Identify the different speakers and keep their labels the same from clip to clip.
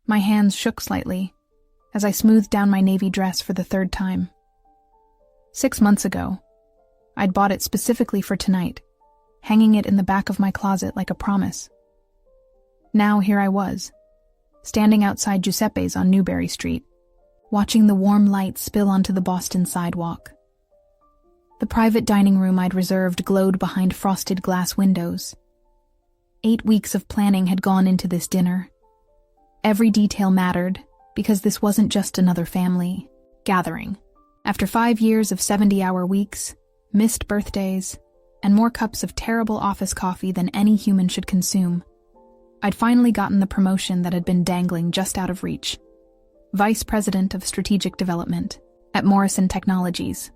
Speaker 1: My hands shook slightly as I smoothed down my navy dress for the third time. 6 months ago, I'd bought it specifically for tonight, hanging it in the back of my closet like a promise. Now here I was, standing outside Giuseppe's on Newbury Street, watching the warm light spill onto the Boston sidewalk. The private dining room I'd reserved glowed behind frosted glass windows. 8 weeks of planning had gone into this dinner. Every detail mattered, because this wasn't just another family gathering. After 5 years of 70-hour weeks, missed birthdays, and more cups of terrible office coffee than any human should consume, I'd finally gotten the promotion that had been dangling just out of reach. Vice President of Strategic Development at Morrison Technologies.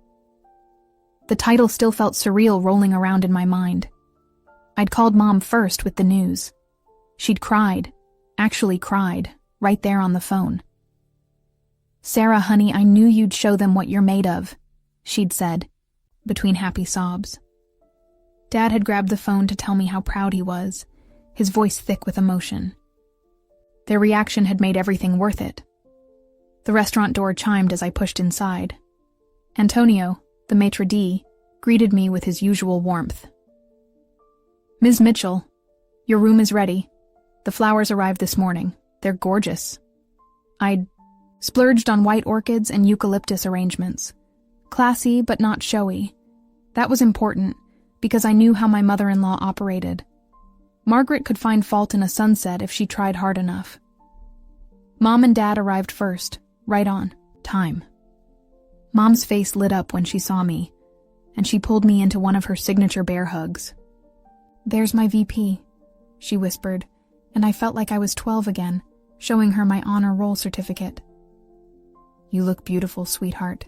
Speaker 1: The title still felt surreal rolling around in my mind. I'd called Mom first with the news. She'd cried, actually cried, right there on the phone. "Sarah, honey, I knew you'd show them what you're made of," she'd said, between happy sobs. Dad had grabbed the phone to tell me how proud he was, his voice thick with emotion. Their reaction had made everything worth it. The restaurant door chimed as I pushed inside. Antonio, the maitre d', greeted me with his usual warmth. "Ms. Mitchell, your room is ready. The flowers arrived this morning. They're gorgeous." I'd splurged on white orchids and eucalyptus arrangements. Classy but not showy. That was important, because I knew how my mother-in-law operated. Margaret could find fault in a sunset if she tried hard enough. Mom and Dad arrived first, right on time. Mom's face lit up when she saw me, and she pulled me into one of her signature bear hugs. "There's my VP," she whispered, and I felt like I was 12 again, showing her my honor roll certificate. "You look beautiful, sweetheart,"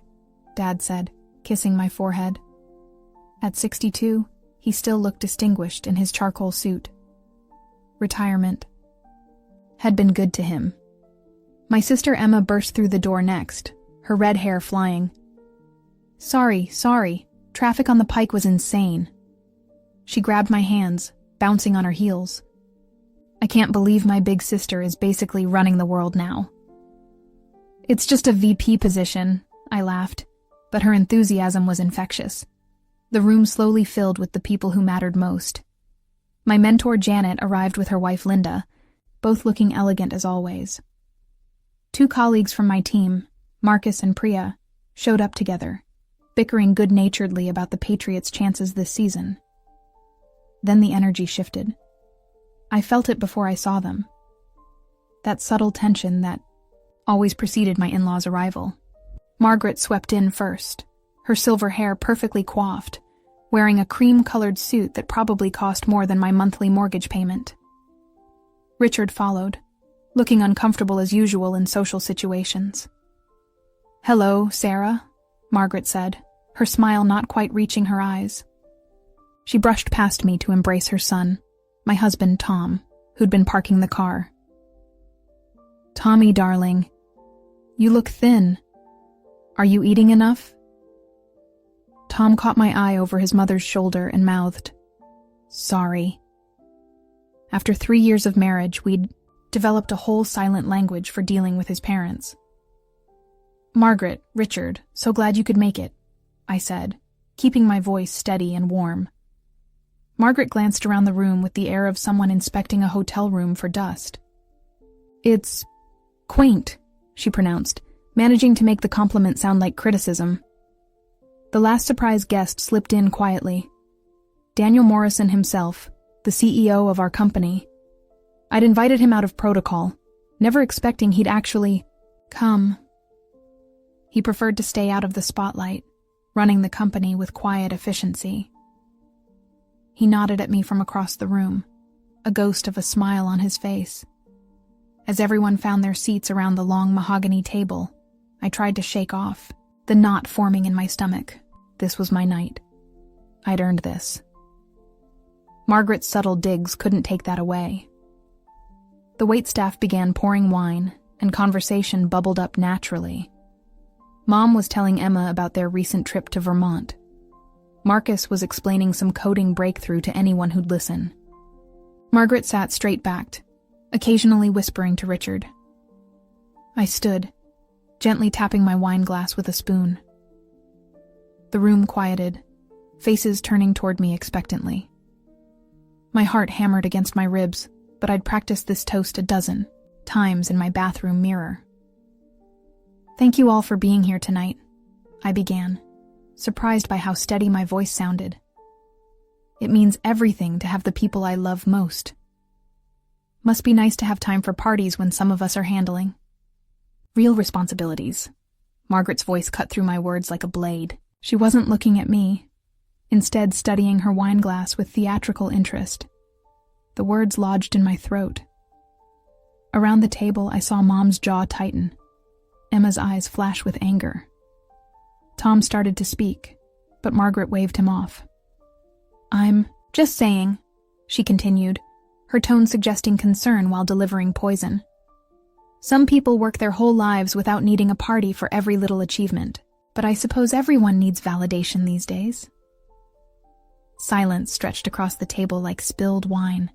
Speaker 1: Dad said, kissing my forehead. At 62, he still looked distinguished in his charcoal suit. Retirement had been good to him. My sister Emma burst through the door next, her red hair flying. Sorry, traffic on the pike was insane." She grabbed my hands, bouncing on her heels. "I can't believe my big sister is basically running the world now." "It's just a VP position," I laughed, but her enthusiasm was infectious. The room slowly filled with the people who mattered most. My mentor Janet arrived with her wife Linda, both looking elegant as always. 2 colleagues from my team, Marcus and Priya, showed up together, bickering good-naturedly about the Patriots' chances this season. Then the energy shifted. I felt it before I saw them. That subtle tension that always preceded my in-laws' arrival. Margaret swept in first, her silver hair perfectly coiffed, wearing a cream-colored suit that probably cost more than my monthly mortgage payment. Richard followed, looking uncomfortable as usual in social situations. "Hello, Sarah," Margaret said, her smile not quite reaching her eyes. She brushed past me to embrace her son, my husband Tom, who'd been parking the car. "Tommy, darling, you look thin. Are you eating enough?" Tom caught my eye over his mother's shoulder and mouthed, "Sorry." After 3 years of marriage, we'd developed a whole silent language for dealing with his parents. "Margaret, Richard, so glad you could make it," I said, keeping my voice steady and warm. Margaret glanced around the room with the air of someone inspecting a hotel room for dust. "It's quaint," she pronounced, managing to make the compliment sound like criticism. The last surprise guest slipped in quietly. Daniel Morrison himself, the CEO of our company. I'd invited him out of protocol, never expecting he'd actually come. He preferred to stay out of the spotlight, running the company with quiet efficiency. He nodded at me from across the room, a ghost of a smile on his face. As everyone found their seats around the long mahogany table, I tried to shake off the knot forming in my stomach. This was my night. I'd earned this. Margaret's subtle digs couldn't take that away. The waitstaff began pouring wine, and conversation bubbled up naturally. Mom was telling Emma about their recent trip to Vermont. Marcus was explaining some coding breakthrough to anyone who'd listen. Margaret sat straight-backed, occasionally whispering to Richard. I stood, gently tapping my wine glass with a spoon. The room quieted, faces turning toward me expectantly. My heart hammered against my ribs, but I'd practiced this toast a dozen times in my bathroom mirror. Thank you all for being here tonight, I began, surprised by how steady my voice sounded. It means everything to have the people I love most. Must be nice to have time for parties when some of us are handling real responsibilities. Margaret's voice cut through my words like a blade. She wasn't looking at me, instead studying her wine glass with theatrical interest. The words lodged in my throat. Around the table, I saw Mom's jaw tighten, Emma's eyes flash with anger. Tom started to speak, but Margaret waved him off. I'm just saying, she continued, her tone suggesting concern while delivering poison. Some people work their whole lives without needing a party for every little achievement, but I suppose everyone needs validation these days. Silence stretched across the table like spilled wine.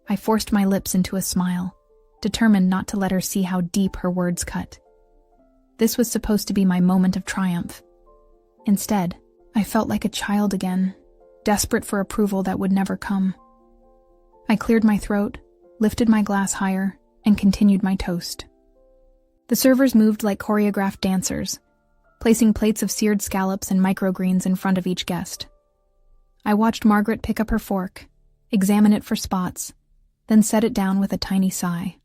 Speaker 1: I forced my lips into a smile, determined not to let her see how deep her words cut. This was supposed to be my moment of triumph. Instead, I felt like a child again, desperate for approval that would never come. I cleared my throat, lifted my glass higher, and continued my toast. The servers moved like choreographed dancers, placing plates of seared scallops and microgreens in front of each guest. I watched Margaret pick up her fork, examine it for spots, then set it down with a tiny sigh.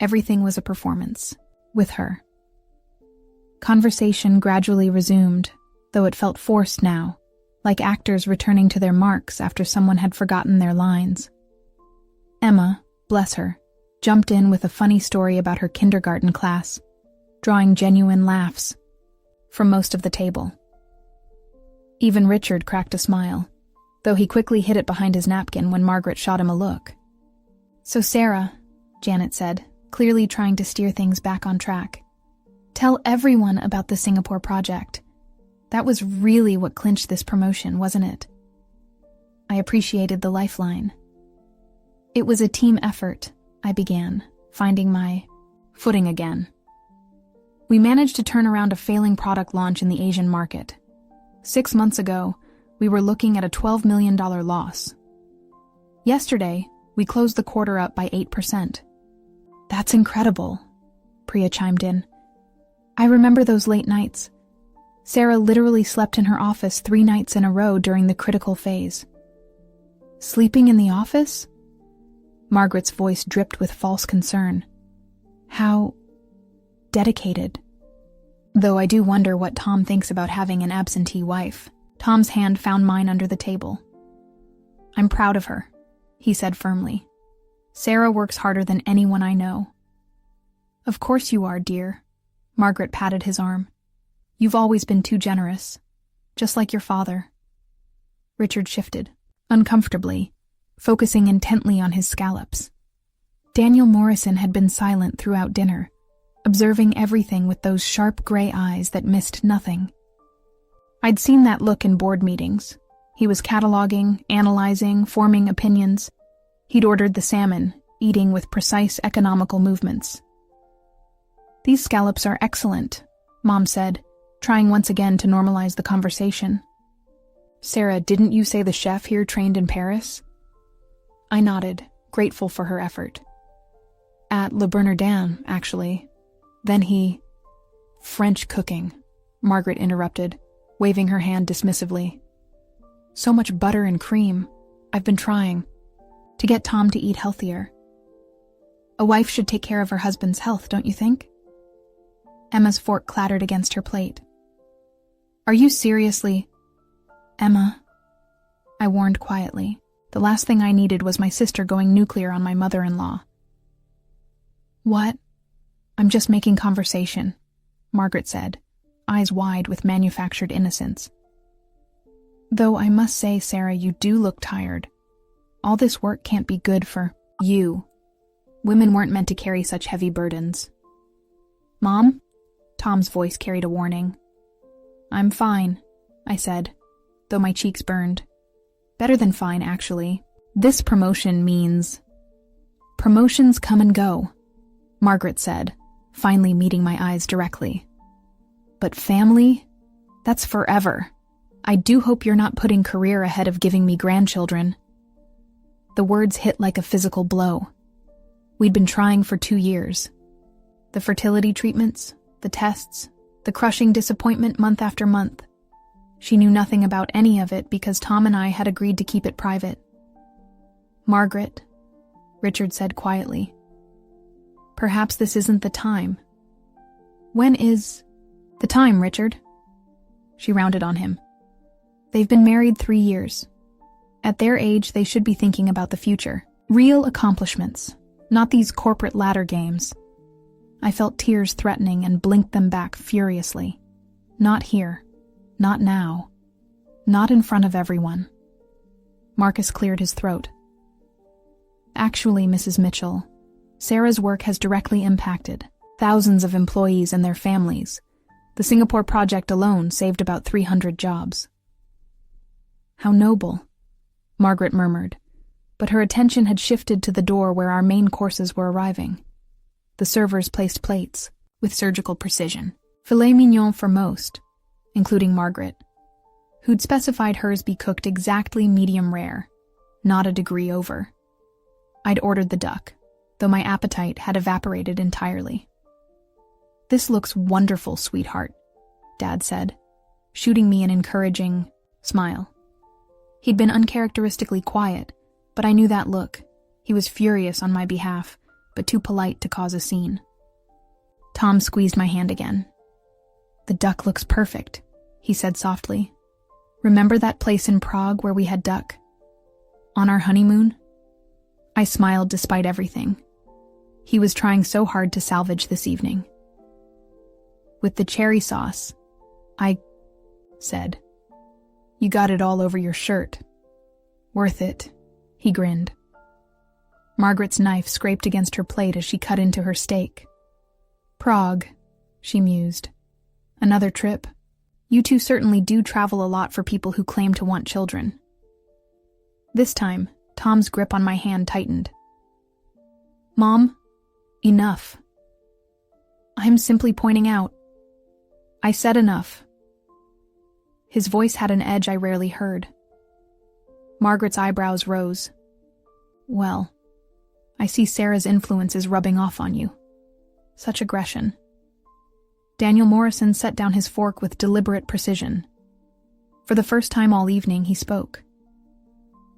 Speaker 1: Everything was a performance, with her. Conversation gradually resumed, though it felt forced now, like actors returning to their marks after someone had forgotten their lines. Emma, bless her, jumped in with a funny story about her kindergarten class, drawing genuine laughs from most of the table. Even Richard cracked a smile, though he quickly hid it behind his napkin when Margaret shot him a look. So Sarah, Janet said, clearly trying to steer things back on track, tell everyone about the Singapore project. That was really what clinched this promotion, wasn't it? I appreciated the lifeline. It was a team effort, I began, finding my footing again. We managed to turn around a failing product launch in the Asian market. 6 months ago, we were looking at a $12 million loss. Yesterday, we closed the quarter up by 8%. That's incredible, Priya chimed in. I remember those late nights. Sarah literally slept in her office 3 nights in a row during the critical phase. Sleeping in the office? Margaret's voice dripped with false concern. How dedicated. Though I do wonder what Tom thinks about having an absentee wife. Tom's hand found mine under the table. I'm proud of her, he said firmly. Sarah works harder than anyone I know. Of course you are, dear. Margaret patted his arm. You've always been too generous, just like your father. Richard shifted, uncomfortably, focusing intently on his scallops. Daniel Morrison had been silent throughout dinner, observing everything with those sharp gray eyes that missed nothing. I'd seen that look in board meetings. He was cataloging, analyzing, forming opinions. He'd ordered the salmon, eating with precise economical movements. These scallops are excellent, Mom said, trying once again to normalize the conversation. Sarah, didn't you say the chef here trained in Paris? I nodded, grateful for her effort. At Le Bernardin, actually. Then he... French cooking, Margaret interrupted, waving her hand dismissively. So much butter and cream. I've been trying to get Tom to eat healthier. A wife should take care of her husband's health, don't you think? Emma's fork clattered against her plate. Are you seriously... Emma, I warned quietly. The last thing I needed was my sister going nuclear on my mother-in-law. What? I'm just making conversation, Margaret said, eyes wide with manufactured innocence. Though I must say, Sarah, you do look tired. All this work can't be good for you. Women weren't meant to carry such heavy burdens. Mom? Tom's voice carried a warning. I'm fine, I said, though my cheeks burned. Better than fine, actually. This promotion means... Promotions come and go, Margaret said, finally meeting my eyes directly. But family? That's forever. I do hope you're not putting career ahead of giving me grandchildren. The words hit like a physical blow. We'd been trying for 2 years. The fertility treatments, the tests, the crushing disappointment month after month. She knew nothing about any of it because Tom and I had agreed to keep it private. Margaret, Richard said quietly. Perhaps this isn't the time. When is the time, Richard? She rounded on him. They've been married 3 years. At their age, they should be thinking about the future. Real accomplishments, not these corporate ladder games. I felt tears threatening and blinked them back furiously. Not here. Not now. Not in front of everyone. Marcus cleared his throat. Actually, Mrs. Mitchell, Sarah's work has directly impacted thousands of employees and their families. The Singapore project alone saved about 300 jobs. How noble, Margaret murmured, but her attention had shifted to the door where our main courses were arriving. The servers placed plates, with surgical precision. Filet mignon for most, including Margaret, who'd specified hers be cooked exactly medium rare, not a degree over. I'd ordered the duck, though my appetite had evaporated entirely. This looks wonderful, sweetheart, Dad said, shooting me an encouraging smile. He'd been uncharacteristically quiet, but I knew that look. He was furious on my behalf, but too polite to cause a scene. Tom squeezed my hand again. The duck looks perfect, he said softly. Remember that place in Prague where we had duck? On our honeymoon? I smiled despite everything. He was trying so hard to salvage this evening. With the cherry sauce, I said. You got it all over your shirt. Worth it, he grinned. Margaret's knife scraped against her plate as she cut into her steak. Prague, she mused. Another trip. You two certainly do travel a lot for people who claim to want children. This time, Tom's grip on my hand tightened. Mom, enough. I'm simply pointing out. I said enough. His voice had an edge I rarely heard. Margaret's eyebrows rose. Well, I see Sarah's influence is rubbing off on you. Such aggression. Daniel Morrison set down his fork with deliberate precision. For the first time all evening, he spoke.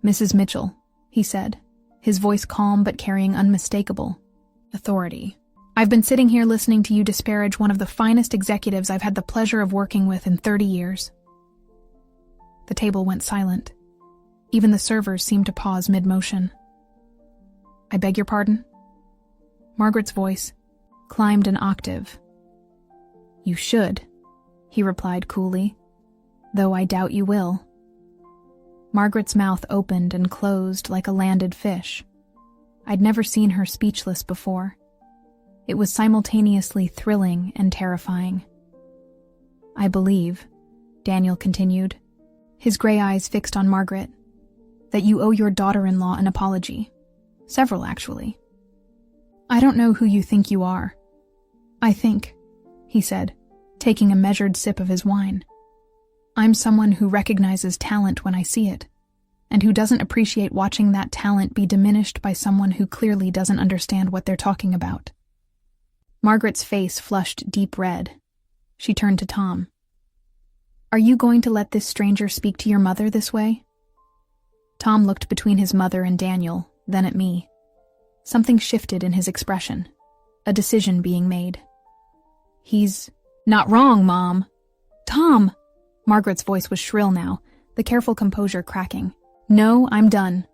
Speaker 1: Mrs. Mitchell, he said, his voice calm but carrying unmistakable authority. I've been sitting here listening to you disparage one of the finest executives I've had the pleasure of working with in 30 years. The table went silent. Even the servers seemed to pause mid-motion. I beg your pardon? Margaret's voice climbed an octave. You should, he replied coolly, though I doubt you will. Margaret's mouth opened and closed like a landed fish. I'd never seen her speechless before. It was simultaneously thrilling and terrifying. I believe, Daniel continued, his gray eyes fixed on Margaret, that you owe your daughter-in-law an apology. Several, actually. I don't know who you think you are. I think, he said, taking a measured sip of his wine. I'm someone who recognizes talent when I see it, and who doesn't appreciate watching that talent be diminished by someone who clearly doesn't understand what they're talking about. Margaret's face flushed deep red. She turned to Tom. Are you going to let this stranger speak to your mother this way? Tom looked between his mother and Daniel, then at me. Something shifted in his expression, a decision being made. He's not wrong, Mom. Tom! Margaret's voice was shrill now, the careful composure cracking. No, I'm done.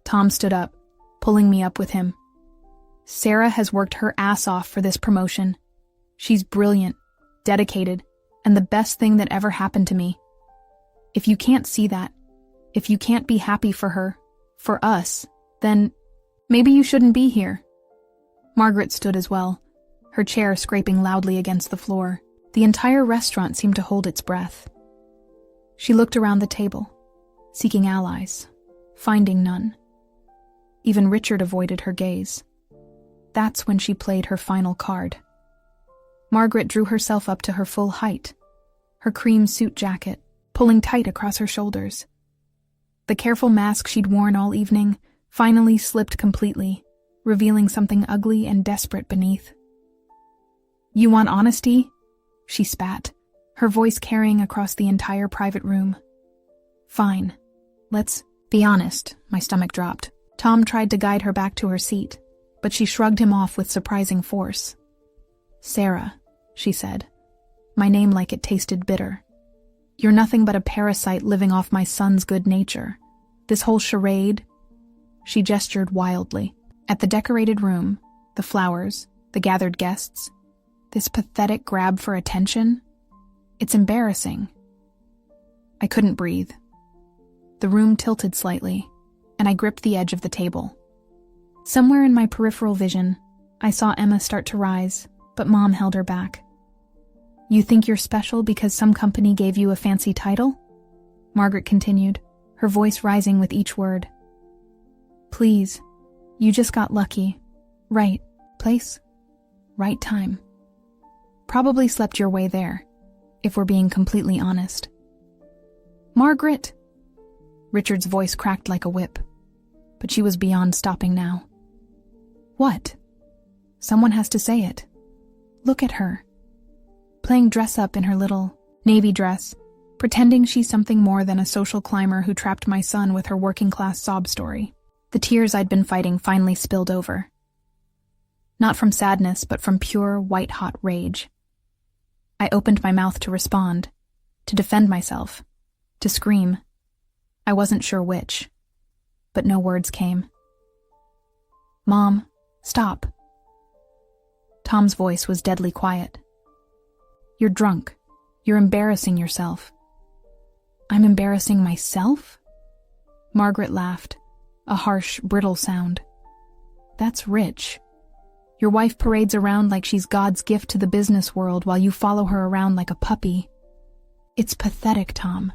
Speaker 1: Tom stood up, pulling me up with him. Sarah has worked her ass off for this promotion. She's brilliant, dedicated, and the best thing that ever happened to me. If you can't see that, if you can't be happy for her, for us, then maybe you shouldn't be here. Margaret stood as well, her chair scraping loudly against the floor. The entire restaurant seemed to hold its breath. She looked around the table, seeking allies, finding none. Even Richard avoided her gaze. That's when she played her final card. Margaret drew herself up to her full height, her cream suit jacket pulling tight across her shoulders. The careful mask she'd worn all evening finally slipped completely, revealing something ugly and desperate beneath. "You want honesty?" she spat, her voice carrying across the entire private room. "Fine. Let's be honest." My stomach dropped. Tom tried to guide her back to her seat, but she shrugged him off with surprising force. "Sarah," she said, my name like it tasted bitter. "You're nothing but a parasite living off my son's good nature. This whole charade..." She gestured wildly. At the decorated room, the flowers, the gathered guests, this pathetic grab for attention. It's embarrassing. I couldn't breathe. The room tilted slightly, and I gripped the edge of the table. Somewhere in my peripheral vision, I saw Emma start to rise, but Mom held her back. "You think you're special because some company gave you a fancy title?" Margaret continued, her voice rising with each word. "Please, you just got lucky. Right place, right time. Probably slept your way there, if we're being completely honest." "Margaret!" Richard's voice cracked like a whip, but she was beyond stopping now. "What?" "Someone has to say it. Look at her. Playing dress-up in her little navy dress, pretending she's something more than a social climber who trapped my son with her working-class sob story." The tears I'd been fighting finally spilled over. Not from sadness, but from pure, white-hot rage. I opened my mouth to respond, to defend myself, to scream. I wasn't sure which, but no words came. "Mom, stop." Tom's voice was deadly quiet. "You're drunk. You're embarrassing yourself." "I'm embarrassing myself?" Margaret laughed, a harsh, brittle sound. "That's rich. Your wife parades around like she's God's gift to the business world while you follow her around like a puppy. It's pathetic, Tom.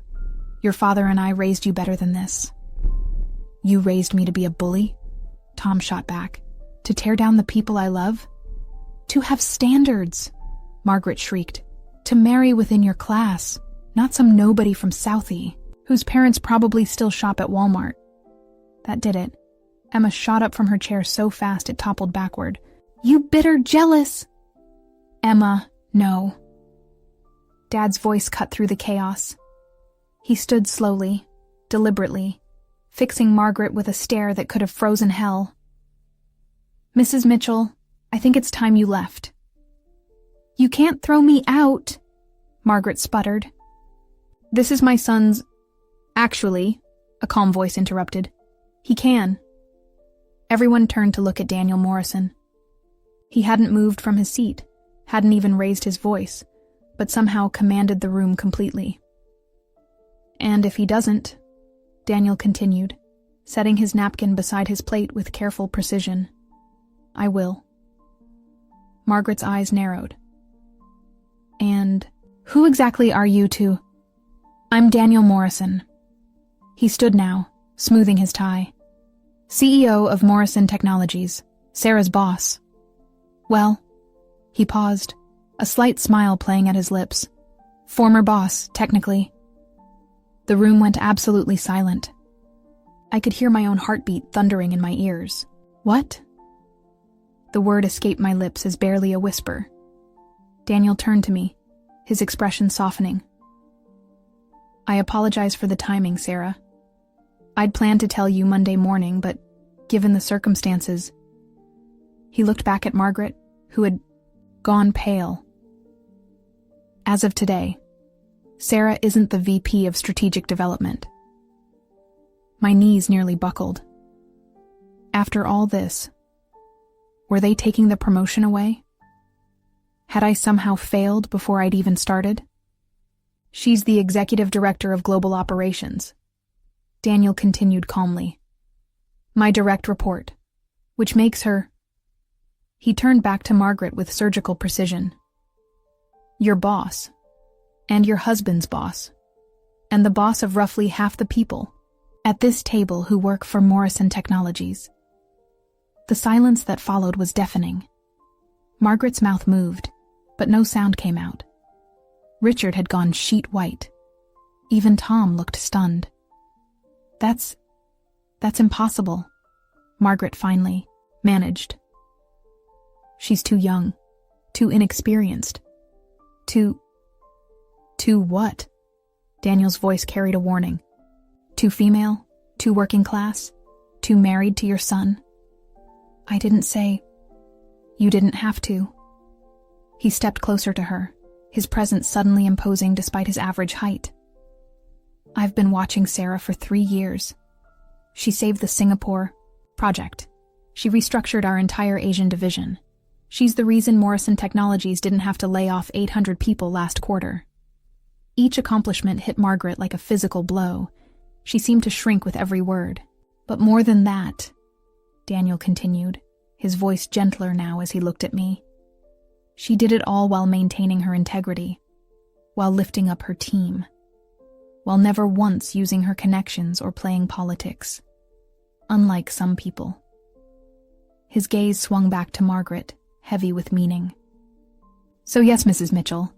Speaker 1: Your father and I raised you better than this." "You raised me to be a bully?" Tom shot back. "To tear down the people I love? To have standards," Margaret shrieked. "To marry within your class, not some nobody from Southie, whose parents probably still shop at Walmart." That did it. Emma shot up from her chair so fast it toppled backward. "You bitter jealous!" "Emma, no." Dad's voice cut through the chaos. He stood slowly, deliberately, fixing Margaret with a stare that could have frozen hell. "Mrs. Mitchell, I think it's time you left." "You can't throw me out," Margaret sputtered. "This is my son's..." "Actually," a calm voice interrupted, "he can." Everyone turned to look at Daniel Morrison. He hadn't moved from his seat, hadn't even raised his voice, but somehow commanded the room completely. "And if he doesn't," Daniel continued, setting his napkin beside his plate with careful precision, "I will." Margaret's eyes narrowed. "And who exactly are you to..." "I'm Daniel Morrison." He stood now, smoothing his tie. "CEO of Morrison Technologies, Sarah's boss." "Well," he paused, a slight smile playing at his lips. "Former boss, technically." The room went absolutely silent. I could hear my own heartbeat thundering in my ears. "What?" The word escaped my lips as barely a whisper. Daniel turned to me, his expression softening. "I apologize for the timing, Sarah. I'd planned to tell you Monday morning, but given the circumstances..." He looked back at Margaret, who had gone pale. "As of today, Sarah isn't the VP of Strategic Development." My knees nearly buckled. After all this, were they taking the promotion away? Had I somehow failed before I'd even started? "She's the Executive Director of Global Operations," Daniel continued calmly. "My direct report, which makes her..." He turned back to Margaret with surgical precision. "Your boss, and your husband's boss, and the boss of roughly half the people at this table who work for Morrison Technologies." The silence that followed was deafening. Margaret's mouth moved, but no sound came out. Richard had gone sheet white. Even Tom looked stunned. That's impossible, Margaret finally managed. She's too young, too inexperienced. Too what? Daniel's voice carried a warning. Too female? Too working class? Too married to your son? I didn't say. You didn't have to. He stepped closer to her, his presence suddenly imposing despite his average height. I've been watching Sarah for 3 years. She saved the Singapore project. She restructured our entire Asian division. She's the reason Morrison Technologies didn't have to lay off 800 people last quarter. Each accomplishment hit Margaret like a physical blow. She seemed to shrink with every word. But more than that, Daniel continued, his voice gentler now as he looked at me. She did it all while maintaining her integrity, while lifting up her team, while never once using her connections or playing politics. Unlike some people. His gaze swung back to Margaret, heavy with meaning. So yes, Mrs. Mitchell,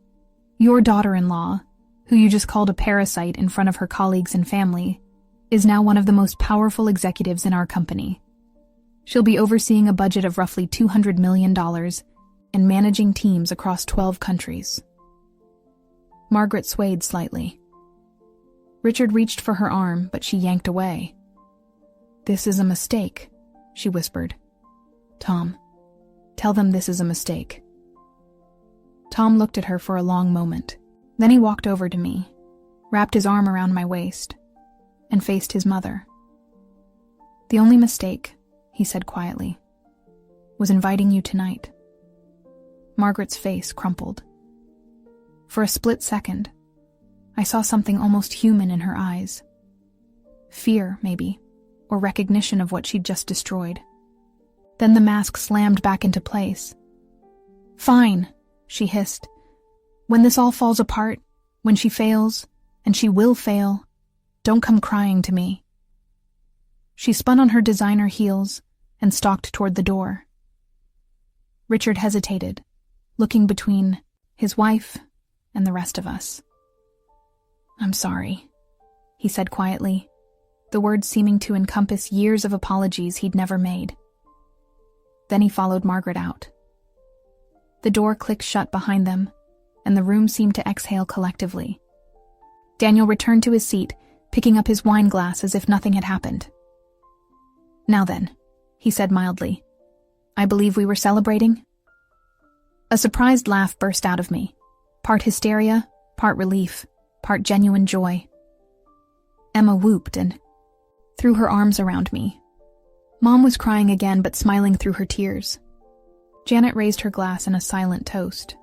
Speaker 1: your daughter-in-law, who you just called a parasite in front of her colleagues and family, is now one of the most powerful executives in our company. She'll be overseeing a budget of roughly $200 million and managing teams across 12 countries. Margaret swayed slightly. Richard reached for her arm, but she yanked away. This is a mistake, she whispered. Tom, tell them this is a mistake. Tom looked at her for a long moment. Then he walked over to me, wrapped his arm around my waist, and faced his mother. The only mistake, he said quietly, was inviting you tonight. Margaret's face crumpled. For a split second, I saw something almost human in her eyes. Fear, maybe, or recognition of what she'd just destroyed. Then the mask slammed back into place. Fine, she hissed. When this all falls apart, when she fails, and she will fail, don't come crying to me. She spun on her designer heels and stalked toward the door. Richard hesitated, looking between his wife and the rest of us. I'm sorry, he said quietly, the words seeming to encompass years of apologies he'd never made. Then he followed Margaret out. The door clicked shut behind them, and the room seemed to exhale collectively. Daniel returned to his seat, picking up his wine glass as if nothing had happened. Now then, he said mildly, I believe we were celebrating? A surprised laugh burst out of me, part hysteria, part relief, part genuine joy. Emma whooped and threw her arms around me. Mom was crying again but smiling through her tears. Janet raised her glass in a silent toast.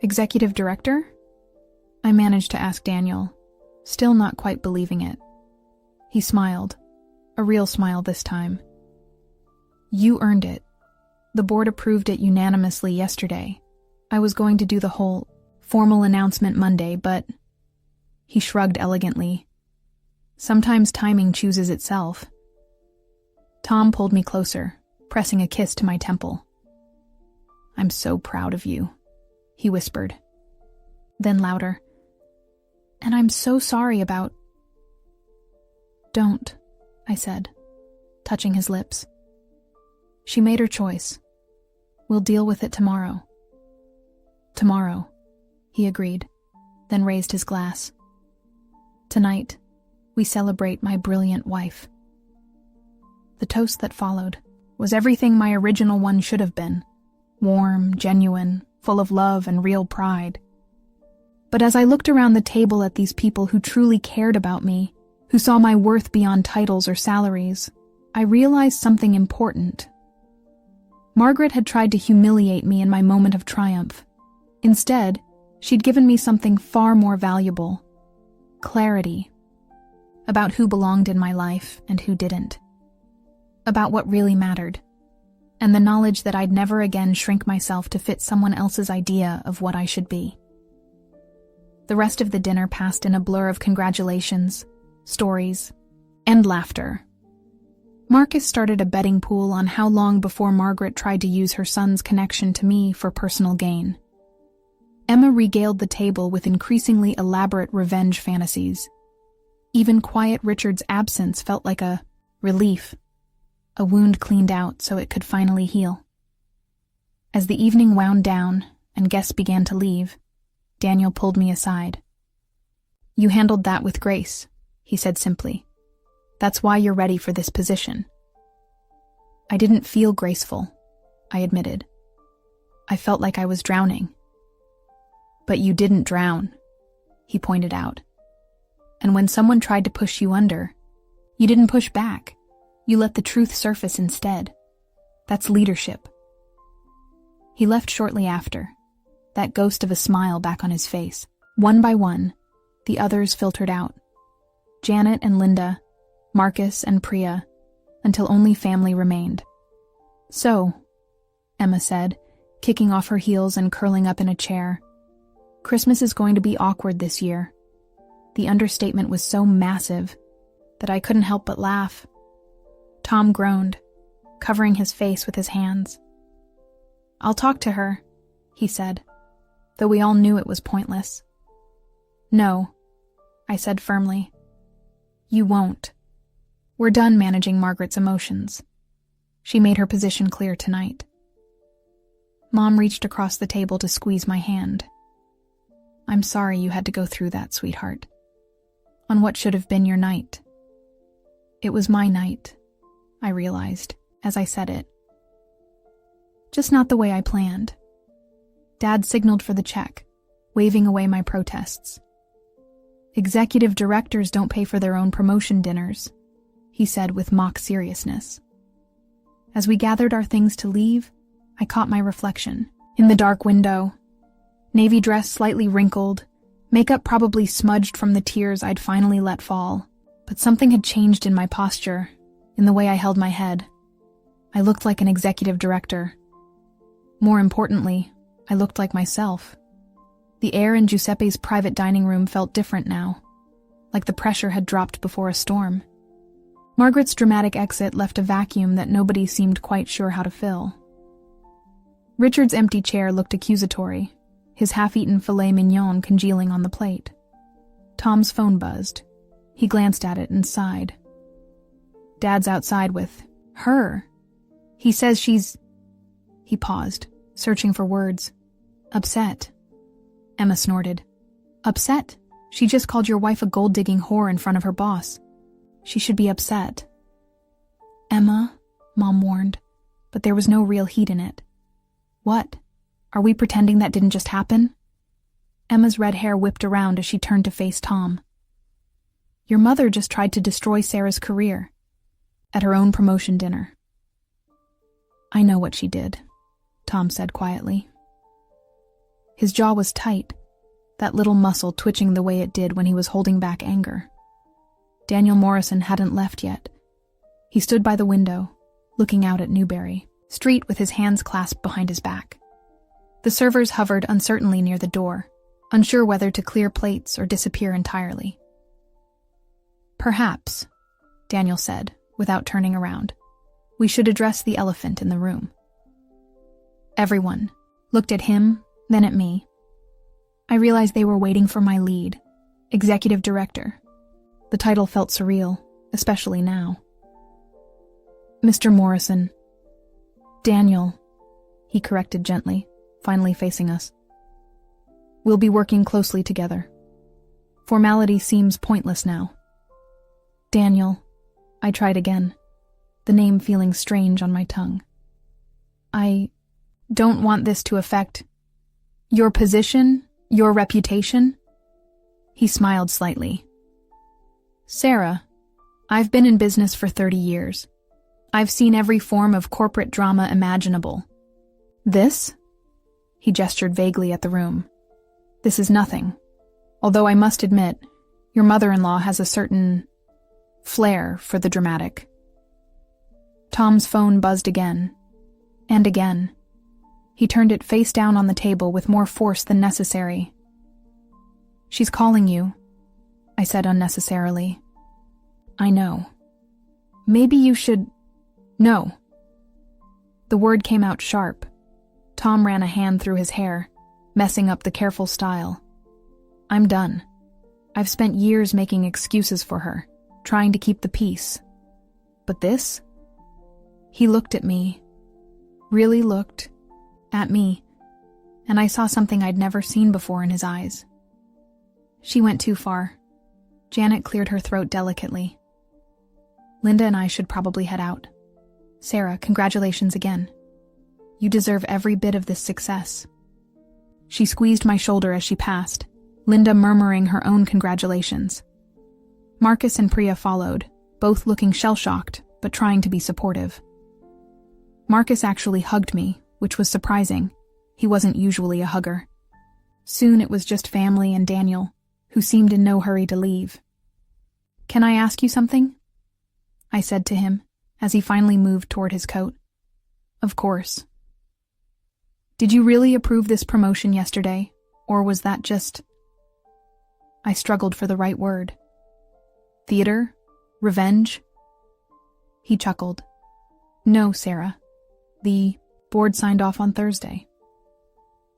Speaker 1: Executive director? I managed to ask Daniel, still not quite believing it. He smiled, a real smile this time. You earned it. The board approved it unanimously yesterday. I was going to do the whole formal announcement Monday, but... He shrugged elegantly. Sometimes timing chooses itself. Tom pulled me closer, pressing a kiss to my temple. I'm so proud of you, he whispered. Then louder. And I'm so sorry about... Don't, I said, touching his lips. She made her choice. We'll deal with it tomorrow. Tomorrow, he agreed, then raised his glass. Tonight, we celebrate my brilliant wife. The toast that followed was everything my original one should have been. Warm, genuine, full of love and real pride. But as I looked around the table at these people who truly cared about me, who saw my worth beyond titles or salaries, I realized something important. Margaret had tried to humiliate me in my moment of triumph. Instead, she'd given me something far more valuable. Clarity. About who belonged in my life and who didn't. About what really mattered. And the knowledge that I'd never again shrink myself to fit someone else's idea of what I should be. The rest of the dinner passed in a blur of congratulations, stories, and laughter. Marcus started a betting pool on how long before Margaret tried to use her son's connection to me for personal gain. Emma regaled the table with increasingly elaborate revenge fantasies. Even quiet Richard's absence felt like a relief, a wound cleaned out so it could finally heal. As the evening wound down and guests began to leave, Daniel pulled me aside. "You handled that with grace," he said simply. "That's why you're ready for this position." I didn't feel graceful, I admitted. I felt like I was drowning. "But you didn't drown," he pointed out. "And when someone tried to push you under, you didn't push back. You let the truth surface instead. That's leadership." He left shortly after, that ghost of a smile back on his face. One by one, the others filtered out. Janet and Linda, Marcus and Priya, until only family remained. "So," Emma said, kicking off her heels and curling up in a chair, "Christmas is going to be awkward this year." The understatement was so massive that I couldn't help but laugh. Tom groaned, covering his face with his hands. "I'll talk to her," he said, though we all knew it was pointless. "No," I said firmly. "You won't. We're done managing Margaret's emotions." She made her position clear tonight. Mom reached across the table to squeeze my hand. "I'm sorry you had to go through that, sweetheart. On what should have been your night." It was my night, I realized, as I said it. Just not the way I planned. Dad signaled for the check, waving away my protests. "Executive directors don't pay for their own promotion dinners," he said with mock seriousness. As we gathered our things to leave, I caught my reflection. In the dark window, navy dress slightly wrinkled, makeup probably smudged from the tears I'd finally let fall, but something had changed in my posture, in the way I held my head. I looked like an executive director. More importantly, I looked like myself. The air in Giuseppe's private dining room felt different now, like the pressure had dropped before a storm. Margaret's dramatic exit left a vacuum that nobody seemed quite sure how to fill. Richard's empty chair looked accusatory, his half-eaten filet mignon congealing on the plate. Tom's phone buzzed. He glanced at it and sighed. "Dad's outside with her. He says she's..." He paused, searching for words. "Upset." Emma snorted. "Upset? She just called your wife a gold-digging whore in front of her boss. She should be upset." "Emma," Mom warned, but there was no real heat in it. "What? Are we pretending that didn't just happen?" Emma's red hair whipped around as she turned to face Tom. "Your mother just tried to destroy Sarah's career. At her own promotion dinner." "I know what she did," Tom said quietly. His jaw was tight, that little muscle twitching the way it did when he was holding back anger. Daniel Morrison hadn't left yet. He stood by the window, looking out at Newbury Street with his hands clasped behind his back. The servers hovered uncertainly near the door, unsure whether to clear plates or disappear entirely. "Perhaps," Daniel said, without turning around, "we should address the elephant in the room." Everyone looked at him, then at me. I realized they were waiting for my lead, executive director. The title felt surreal, especially now. "Mr. Morrison." "Daniel," he corrected gently, finally facing us. "We'll be working closely together. Formality seems pointless now." "Daniel," I tried again, the name feeling strange on my tongue. "I don't want this to affect your position, your reputation." He smiled slightly. "Sarah, I've been in business for 30 years. I've seen every form of corporate drama imaginable. This?" He gestured vaguely at the room. "This is nothing. Although I must admit, your mother-in-law has a certain flair for the dramatic." Tom's phone buzzed again, and again. He turned it face down on the table with more force than necessary. "She's calling you," I said unnecessarily. "I know. Maybe you should..." No. The word came out sharp. Tom ran a hand through his hair, messing up the careful style. I'm done. I've spent years making excuses for her, trying to keep the peace. But this? He looked at me, really looked at me, and I saw something I'd never seen before in his eyes. She went too far. Janet cleared her throat delicately. Linda and I should probably head out. Sarah, congratulations again. You deserve every bit of this success. She squeezed my shoulder as she passed, Linda murmuring her own congratulations. Marcus and Priya followed, both looking shell-shocked, but trying to be supportive. Marcus actually hugged me, which was surprising. He wasn't usually a hugger. Soon it was just family and Daniel, who seemed in no hurry to leave. Can I ask you something? I said to him, as he finally moved toward his coat. Of course. Did you really approve this promotion yesterday, or was that just... I struggled for the right word. Theater? Revenge? He chuckled. No, Sarah. The board signed off on Thursday.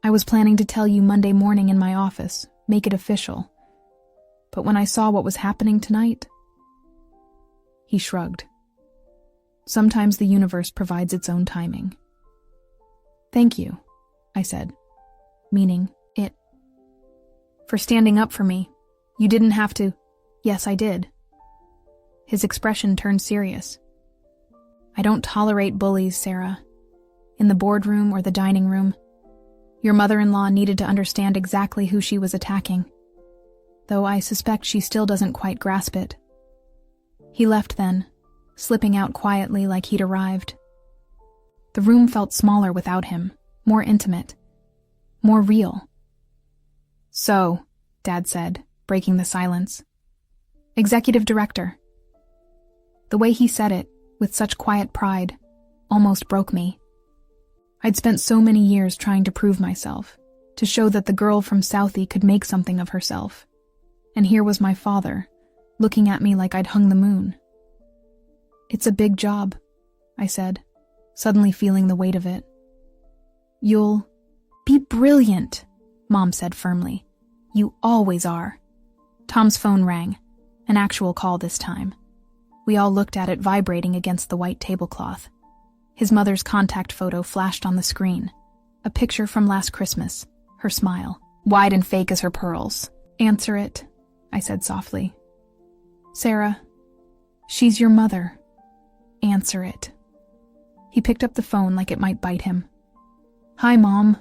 Speaker 1: I was planning to tell you Monday morning in my office, make it official. But when I saw what was happening tonight... He shrugged. Sometimes the universe provides its own timing. Thank you, I said, meaning it. For standing up for me. You didn't have to. Yes, I did. His expression turned serious. I don't tolerate bullies, Sarah. In the boardroom or the dining room. Your mother-in-law needed to understand exactly who she was attacking, though I suspect she still doesn't quite grasp it. He left then, slipping out quietly like he'd arrived. The room felt smaller without him, more intimate, more real. So, Dad said, breaking the silence. Executive Director. The way he said it, with such quiet pride, almost broke me. I'd spent so many years trying to prove myself, to show that the girl from Southie could make something of herself. And here was my father, looking at me like I'd hung the moon. It's a big job, I said, suddenly feeling the weight of it. You'll be brilliant, Mom said firmly. You always are. Tom's phone rang, an actual call this time. We all looked at it vibrating against the white tablecloth. His mother's contact photo flashed on the screen. A picture from last Christmas, her smile, wide and fake as her pearls. Answer it, I said softly. Sarah, she's your mother. Answer it. He picked up the phone like it might bite him. Hi, Mom.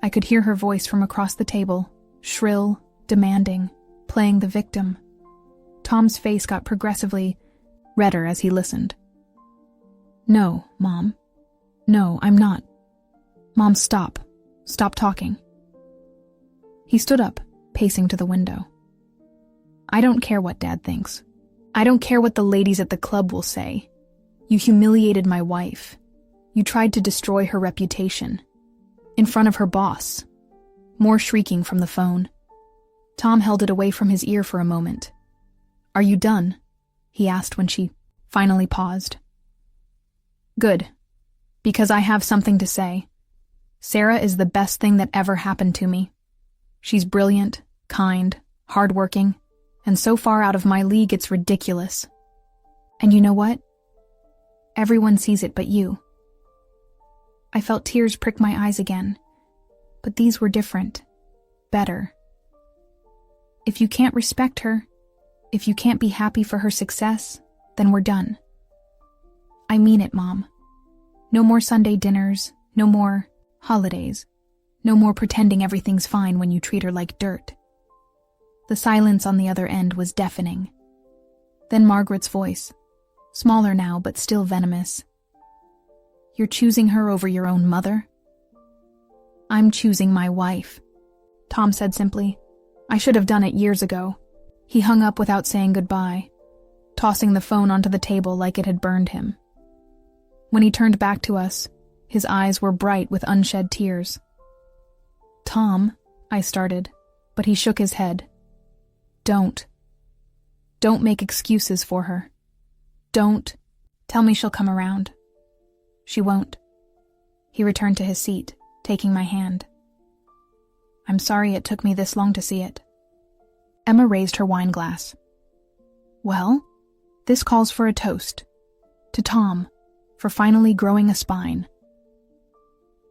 Speaker 1: I could hear her voice from across the table, shrill, demanding, playing the victim. Tom's face got progressively redder as he listened. No, Mom. No, I'm not. Mom, stop. Stop talking. He stood up, pacing to the window. I don't care what Dad thinks. I don't care what the ladies at the club will say. You humiliated my wife. You tried to destroy her reputation. In front of her boss. More shrieking from the phone. Tom held it away from his ear for a moment. Are you done? He asked when she finally paused. Good. Because I have something to say. Sarah is the best thing that ever happened to me. She's brilliant, kind, hardworking, and so far out of my league it's ridiculous. And you know what? Everyone sees it but you. I felt tears prick my eyes again, but these were different, better. If you can't respect her, if you can't be happy for her success, then we're done. I mean it, Mom. No more Sunday dinners, no more holidays, no more pretending everything's fine when you treat her like dirt. The silence on the other end was deafening. Then Margaret's voice, smaller now but still venomous. You're choosing her over your own mother? I'm choosing my wife, Tom said simply. I should have done it years ago. He hung up without saying goodbye, tossing the phone onto the table like it had burned him. When he turned back to us, his eyes were bright with unshed tears. Tom, I started, but he shook his head. Don't make excuses for her. Don't. Tell me she'll come around. She won't. He returned to his seat, taking my hand. I'm sorry it took me this long to see it. Emma raised her wine glass. Well, this calls for a toast. To Tom, for finally growing a spine.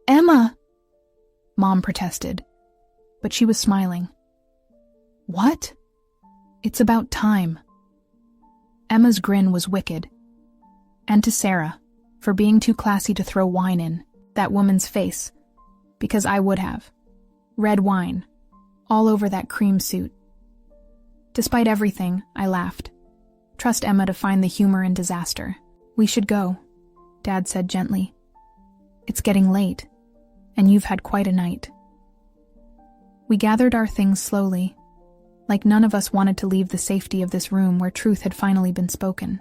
Speaker 1: Emma! Mom protested, but she was smiling. What? It's about time. Emma's grin was wicked. And to Sarah, for being too classy to throw wine in that woman's face, because I would have. Red wine, all over that cream suit. Despite everything, I laughed. Trust Emma to find the humor in disaster. We should go, Dad said gently. It's getting late, and you've had quite a night. We gathered our things slowly, like none of us wanted to leave the safety of this room where truth had finally been spoken.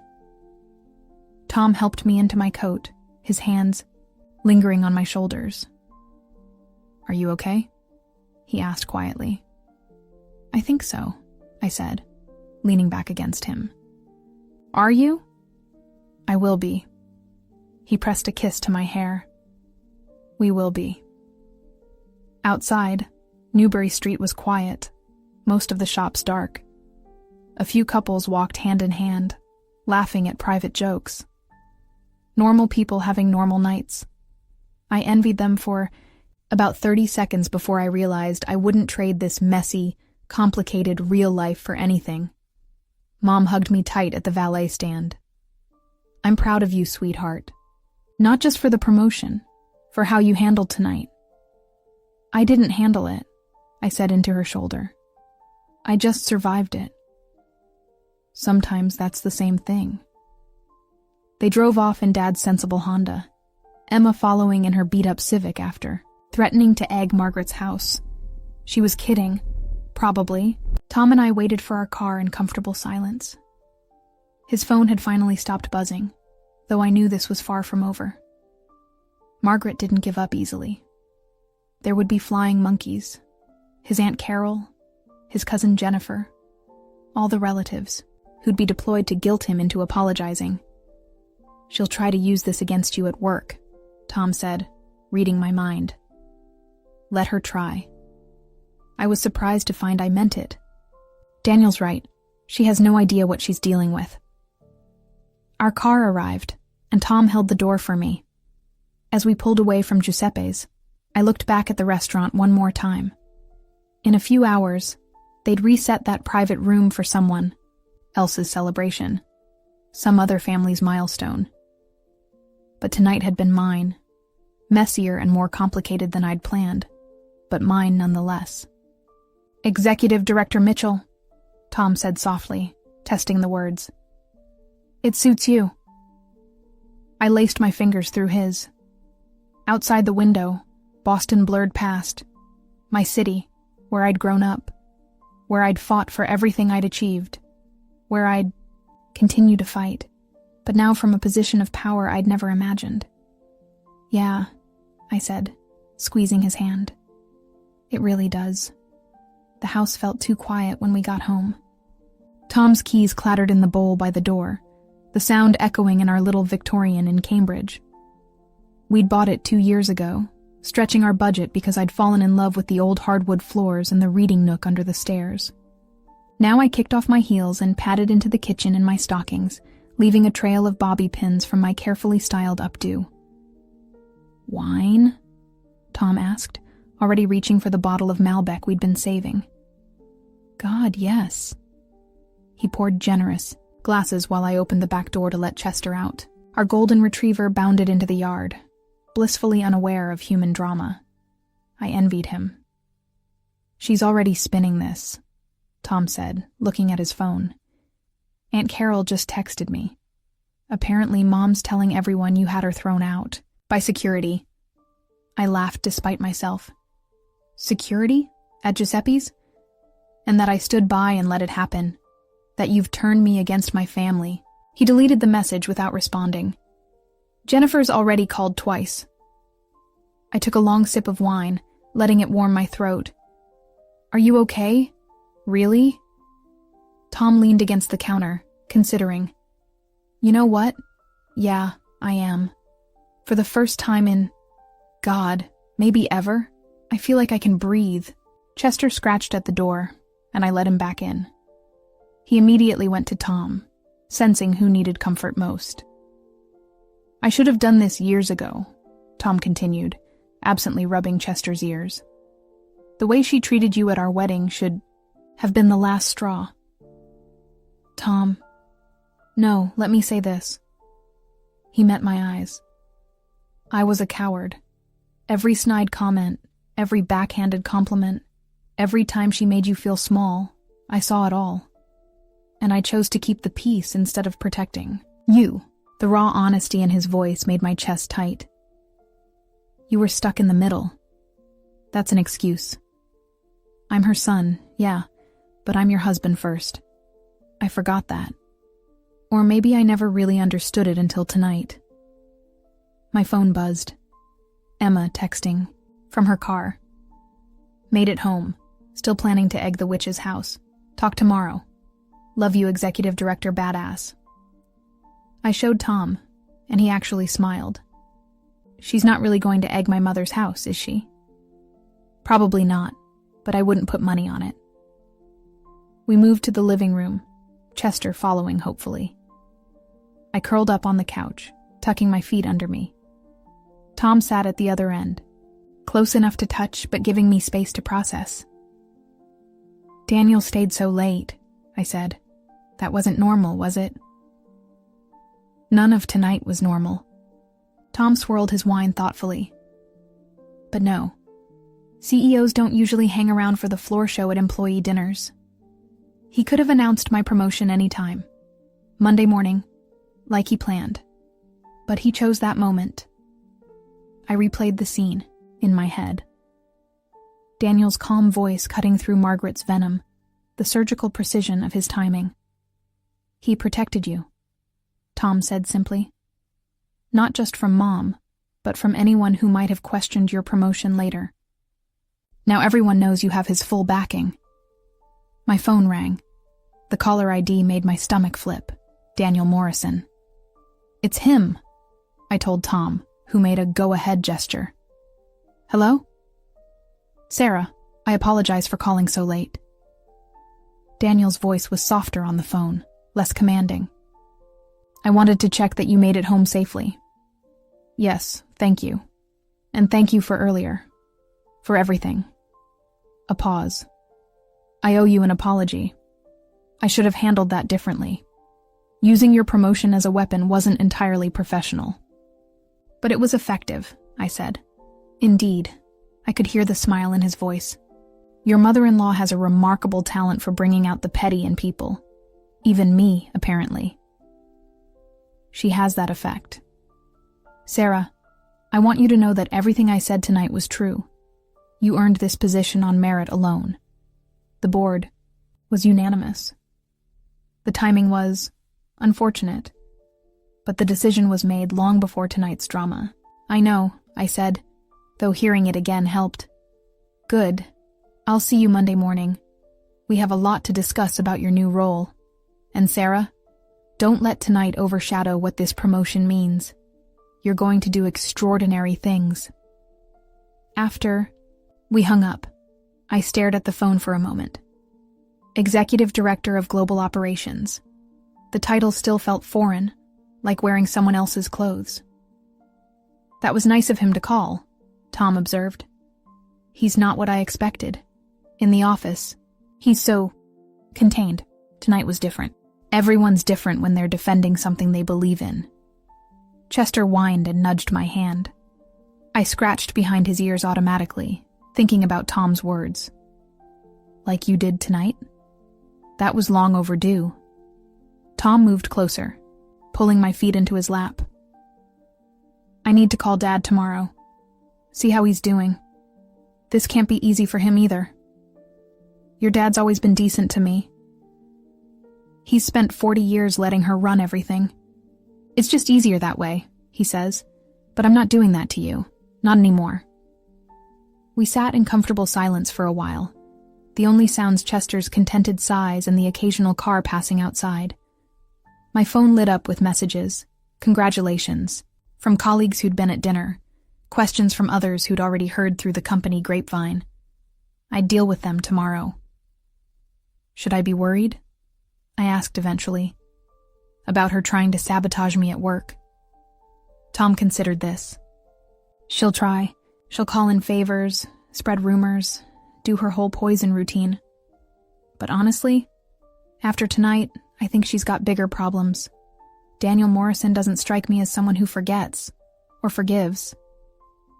Speaker 1: Tom helped me into my coat, his hands lingering on my shoulders. Are you okay? He asked quietly. I think so, I said, leaning back against him. Are you? I will be. He pressed a kiss to my hair. We will be. Outside, Newbury Street was quiet, most of the shops dark. A few couples walked hand in hand, laughing at private jokes. Normal people having normal nights. I envied them for about 30 seconds before I realized I wouldn't trade this messy, complicated real life for anything. Mom hugged me tight at the valet stand. I'm proud of you, sweetheart. Not just for the promotion, for how you handled tonight. I didn't handle it, I said into her shoulder. I just survived it. Sometimes that's the same thing. They drove off in Dad's sensible Honda, Emma following in her beat-up Civic after, threatening to egg Margaret's house. She was kidding, probably. Tom and I waited for our car in comfortable silence. His phone had finally stopped buzzing, though I knew this was far from over. Margaret didn't give up easily. There would be flying monkeys, his Aunt Carol, his cousin Jennifer, all the relatives, who'd be deployed to guilt him into apologizing. She'll try to use this against you at work, Tom said, reading my mind. Let her try. I was surprised to find I meant it. Daniel's right. She has no idea what she's dealing with. Our car arrived, and Tom held the door for me. As we pulled away from Giuseppe's, I looked back at the restaurant one more time. In a few hours, they'd reset that private room for someone else's celebration, some other family's milestone. But tonight had been mine, messier and more complicated than I'd planned, but mine nonetheless. Executive Director Mitchell, Tom said softly, testing the words. It suits you. I laced my fingers through his. Outside the window, Boston blurred past. My city, where I'd grown up, where I'd fought for everything I'd achieved, where I'd continued to fight, but now from a position of power I'd never imagined. Yeah, I said, squeezing his hand. It really does. The house felt too quiet when we got home. Tom's keys clattered in the bowl by the door, the sound echoing in our little Victorian in Cambridge. We'd bought it 2 years ago, stretching our budget because I'd fallen in love with the old hardwood floors and the reading nook under the stairs. Now I kicked off my heels and padded into the kitchen in my stockings, leaving a trail of bobby pins from my carefully styled updo. Wine? Tom asked, already reaching for the bottle of Malbec we'd been saving. God, yes. He poured generous glasses while I opened the back door to let Chester out. Our golden retriever bounded into the yard, blissfully unaware of human drama. I envied him. She's already spinning this, Tom said, looking at his phone. Aunt Carol just texted me. Apparently, Mom's telling everyone you had her thrown out. By security. I laughed despite myself. Security? At Giuseppe's? And that I stood by and let it happen. That you've turned me against my family. He deleted the message without responding. Jennifer's already called twice. I took a long sip of wine, letting it warm my throat. Are you okay? Really? Tom leaned against the counter, considering. You know what? Yeah, I am. For the first time in, God, maybe ever, I feel like I can breathe. Chester scratched at the door, and I let him back in. He immediately went to Tom, sensing who needed comfort most. I should have done this years ago, Tom continued, absently rubbing Chester's ears. The way she treated you at our wedding should have been the last straw. Tom, no, let me say this. He met my eyes. I was a coward. Every snide comment, every backhanded compliment, every time she made you feel small, I saw it all. And I chose to keep the peace instead of protecting you. The raw honesty in his voice made my chest tight. You were stuck in the middle. That's an excuse. I'm her son, yeah, but I'm your husband first. I forgot that. Or maybe I never really understood it until tonight. My phone buzzed. Emma texting from her car. Made it home. Still planning to egg the witch's house. Talk tomorrow. Love you, Executive Director Badass. I showed Tom, and he actually smiled. She's not really going to egg my mother's house, is she? Probably not, but I wouldn't put money on it. We moved to the living room, Chester following hopefully. I curled up on the couch, tucking my feet under me. Tom sat at the other end, close enough to touch but giving me space to process. Daniel stayed so late, I said. That wasn't normal, was it? None of tonight was normal. Tom swirled his wine thoughtfully. But no, CEOs don't usually hang around for the floor show at employee dinners. He could have announced my promotion any time, Monday morning, like he planned. But he chose that moment. I replayed the scene in my head. Daniel's calm voice cutting through Margaret's venom, the surgical precision of his timing. He protected you, Tom said simply. Not just from Mom, but from anyone who might have questioned your promotion later. Now everyone knows you have his full backing. My phone rang. The caller ID made my stomach flip. Daniel Morrison. It's him, I told Tom, who made a go-ahead gesture. Hello? Sarah, I apologize for calling so late. Daniel's voice was softer on the phone, less commanding. I wanted to check that you made it home safely. Yes, thank you. And thank you for earlier. For everything. A pause. I owe you an apology. I should have handled that differently. Using your promotion as a weapon wasn't entirely professional. But it was effective, I said. Indeed. I could hear the smile in his voice. Your mother-in-law has a remarkable talent for bringing out the petty in people. Even me, apparently. She has that effect. Sarah, I want you to know that everything I said tonight was true. You earned this position on merit alone. The board was unanimous. The timing was unfortunate, but the decision was made long before tonight's drama. I know, I said, though hearing it again helped. Good. I'll see you Monday morning. We have a lot to discuss about your new role. And Sarah, don't let tonight overshadow what this promotion means. You're going to do extraordinary things. After we hung up, I stared at the phone for a moment. Executive Director of Global Operations. The title still felt foreign, like wearing someone else's clothes. That was nice of him to call, Tom observed. He's not what I expected. In the office, he's so contained. Tonight was different. Everyone's different when they're defending something they believe in. Chester whined and nudged my hand. I scratched behind his ears automatically, thinking about Tom's words. Like you did tonight? That was long overdue. Tom moved closer, pulling my feet into his lap. I need to call Dad tomorrow. See how he's doing. This can't be easy for him either. Your dad's always been decent to me. He's spent 40 years letting her run everything. It's just easier that way, he says. But I'm not doing that to you. Not anymore. We sat in comfortable silence for a while. The only sounds Chester's contented sighs and the occasional car passing outside. My phone lit up with messages, Congratulations, from colleagues who'd been at dinner, questions from others who'd already heard through the company grapevine. I'd deal with them tomorrow. Should I be worried? I asked eventually. About her trying to sabotage me at work. Tom considered this. She'll try. She'll call in favors, spread rumors, do her whole poison routine. But honestly, after tonight, I think she's got bigger problems. Daniel Morrison doesn't strike me as someone who forgets, or forgives.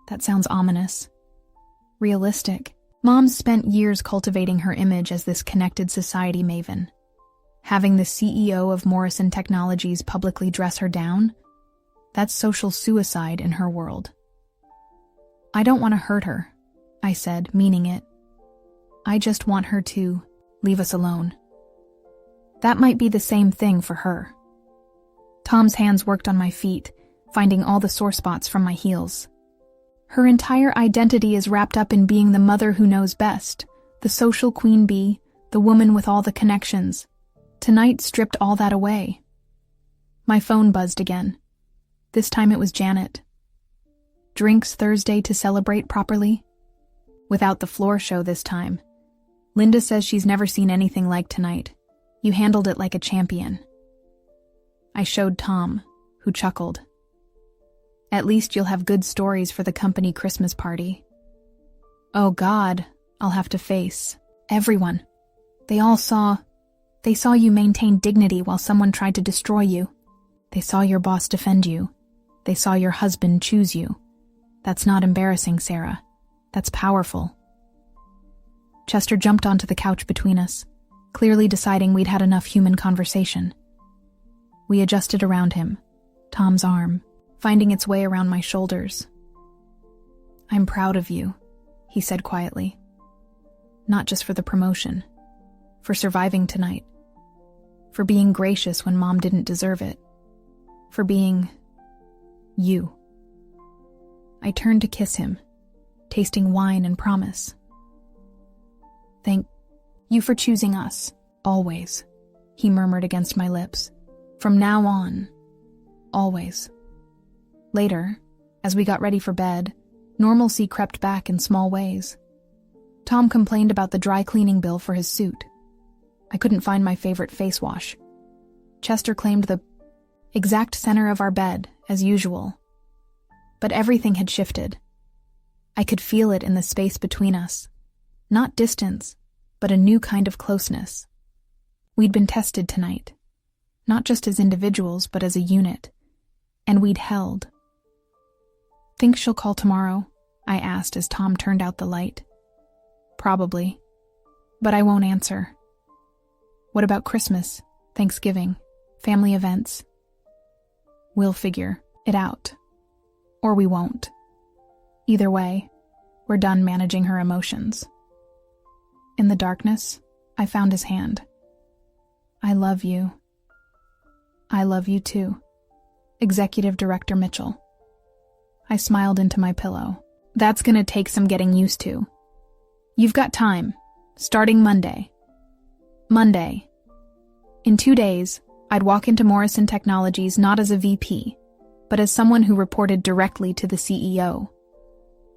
Speaker 1: That sounds ominous. Realistic. Mom's spent years cultivating her image as this connected society maven. Having the CEO of Morrison Technologies publicly dress her down? That's social suicide in her world. I don't want to hurt her, I said, meaning it. I just want her to leave us alone. That might be the same thing for her. Tom's hands worked on my feet, finding all the sore spots from my heels. Her entire identity is wrapped up in being the mother who knows best, the social queen bee, the woman with all the connections. Tonight stripped all that away. My phone buzzed again. This time it was Janet. Drinks Thursday to celebrate properly? Without the floor show this time. Linda says she's never seen anything like tonight. You handled it like a champion. I showed Tom, who chuckled. At least you'll have good stories for the company Christmas party. Oh God, I'll have to face everyone. They saw you maintain dignity while someone tried to destroy you. They saw your boss defend you. They saw your husband choose you. That's not embarrassing, Sarah. That's powerful. Chester jumped onto the couch between us, clearly deciding we'd had enough human conversation. We adjusted around him, Tom's arm, finding its way around my shoulders. I'm proud of you, he said quietly. Not just for the promotion, for surviving tonight, for being gracious when Mom didn't deserve it, for being you. I turned to kiss him, tasting wine and promise. Thank you for choosing us, always, he murmured against my lips. From now on, always. Later, as we got ready for bed, normalcy crept back in small ways. Tom complained about the dry cleaning bill for his suit. I couldn't find my favorite face wash. Chester claimed the exact center of our bed, as usual. But everything had shifted. I could feel it in the space between us. Not distance, but a new kind of closeness. We'd been tested tonight. Not just as individuals, but as a unit. And we'd held. Think she'll call tomorrow? I asked as Tom turned out the light. Probably. But I won't answer. What about Christmas, Thanksgiving, family events? We'll figure it out. Or we won't. Either way, we're done managing her emotions. In the darkness, I found his hand. I love you. I love you too. Executive Director Mitchell. I smiled into my pillow. That's gonna take some getting used to. You've got time. Starting Monday. Monday. In 2 days, I'd walk into Morrison Technologies not as a VP, but as someone who reported directly to the CEO.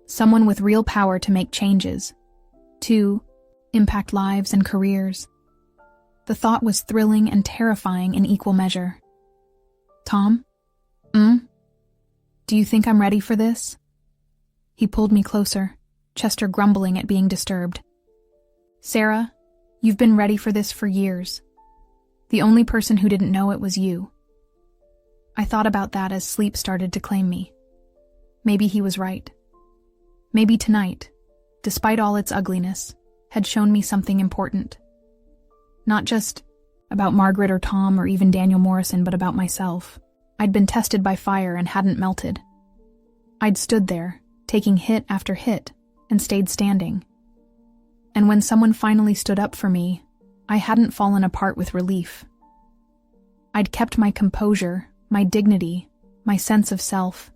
Speaker 1: Someone with real power to make changes. To impact lives and careers. The thought was thrilling and terrifying in equal measure. Tom? Do you think I'm ready for this? He pulled me closer, Chester grumbling at being disturbed. Sarah, you've been ready for this for years. The only person who didn't know it was you. I thought about that as sleep started to claim me. Maybe he was right. Maybe tonight, despite all its ugliness, had shown me something important. Not just about Margaret or Tom or even Daniel Morrison, but about myself. I'd been tested by fire and hadn't melted. I'd stood there, taking hit after hit, and stayed standing. And when someone finally stood up for me, I hadn't fallen apart with relief. I'd kept my composure, my dignity, my sense of self.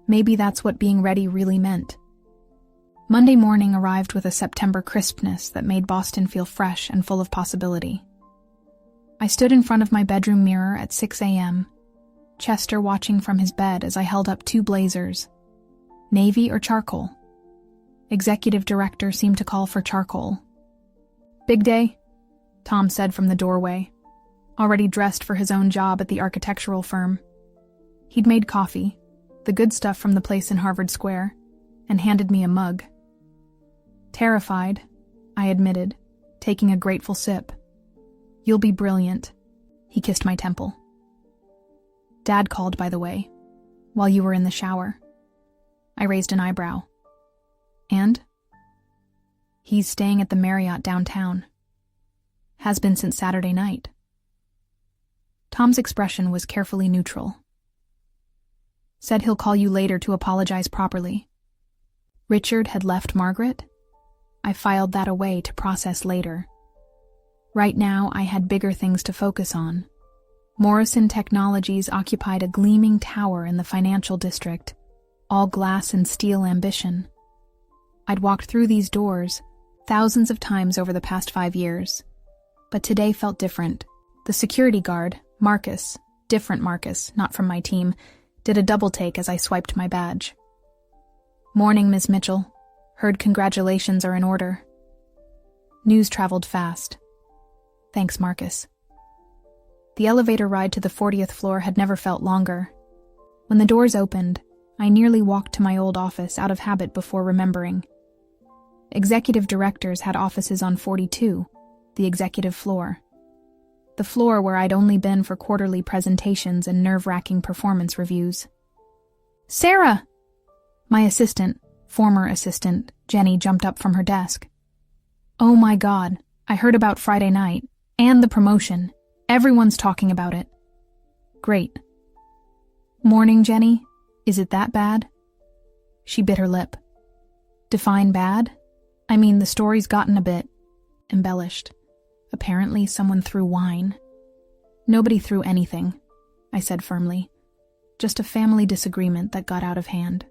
Speaker 1: Maybe that's what being ready really meant. Monday morning arrived with a September crispness that made Boston feel fresh and full of possibility. I stood in front of my bedroom mirror at 6 a.m., Chester watching from his bed as I held up 2 blazers. Navy or charcoal? Executive director seemed to call for charcoal. Big day, Tom said from the doorway, already dressed for his own job at the architectural firm. He'd made coffee, the good stuff from the place in Harvard Square, and handed me a mug. Terrified, I admitted, taking a grateful sip. You'll be brilliant. He kissed my temple. Dad called, by the way, while you were in the shower. I raised an eyebrow. And? He's staying at the Marriott downtown. Has been since Saturday night. Tom's expression was carefully neutral. Said he'll call you later to apologize properly. Richard had left Margaret? I filed that away to process later. Right now, I had bigger things to focus on. Morrison Technologies occupied a gleaming tower in the financial district, all glass and steel ambition. I'd walked through these doors thousands of times over the past 5 years, but today felt different. The security guard, Marcus, different Marcus, not from my team, did a double take as I swiped my badge. Morning, Ms. Mitchell. Heard congratulations are in order. News traveled fast. Thanks, Marcus. The elevator ride to the 40th floor had never felt longer. When the doors opened, I nearly walked to my old office out of habit before remembering. Executive directors had offices on 42, the executive floor. The floor where I'd only been for quarterly presentations and nerve-wracking performance reviews. Sarah! My assistant, former assistant, Jenny, jumped up from her desk. Oh my God, I heard about Friday night, and the promotion. Everyone's talking about it. Great. Morning, Jenny. Is it that bad? She bit her lip. Define bad? I mean, the story's gotten a bit embellished. Apparently, someone threw wine. Nobody threw anything, I said firmly. Just a family disagreement that got out of hand.